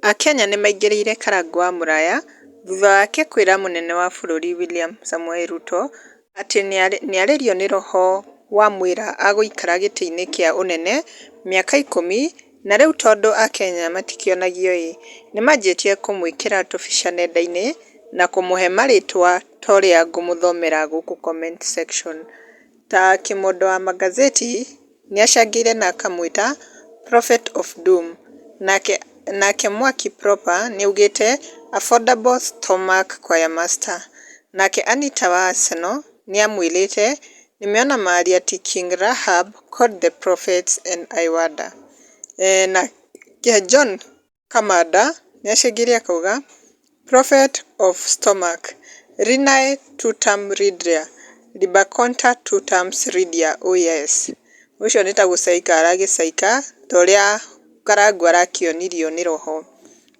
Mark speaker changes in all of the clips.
Speaker 1: Akenya nĩmaingĩrĩire Karangũ wa Muraya thutha wake kwĩra mũnene wa bũrũri William Samoei Ruto atĩ nĩarĩrio nĩ roho wamwĩra agũikara gĩtĩ-inĩ kĩa ũnene mĩaka 10 na rĩu tondũ Akenya matikĩonagio-ĩ nĩmanjĩtie kũmwĩkĩra tũbica nenda-inĩ na kũmũhe marĩtwa ta ũrĩa ngũmũthomera gũkũ comment section. Ta Kĩmondo wa magazeti nĩacangĩire na akamwĩta prophet of doom, nake Mwaki proper nĩaugĩte affordable stomach choir master, nake Anita wa Arsenal nĩamwĩrĩte nimeona ati King Rahab caught the prophets and I wonder. Nake John Kamanda nĩacangĩire akauga prophet of stomach Rinae tutam ridria Libaconta tutams ridia oh yes. Ũcio nĩ ta gũcaika aragĩcaika ta ũrĩa Karangũ arakĩonirio nĩ roho.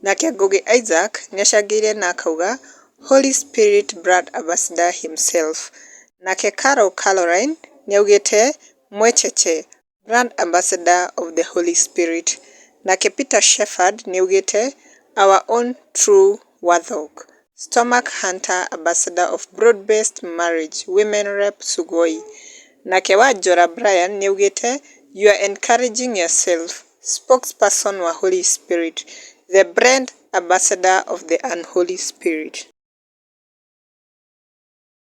Speaker 1: Nake Ngugi Isaac nĩacangĩire na akauga Holy Spirit brand ambassador himself. Nake Carol Caroline nĩaugĩte Mwecheche brand ambassador of the Holy Spirit. Nake Peter Shepherd nĩaugĩte our own true Warthog stomach hunter ambassador of broad-based marriage women rep Sugoi. Nake Wanjora Brian nĩaugĩte you are encouraging yourself spokesperson wa Holy Spirit the brand ambassador of the unholy spirit.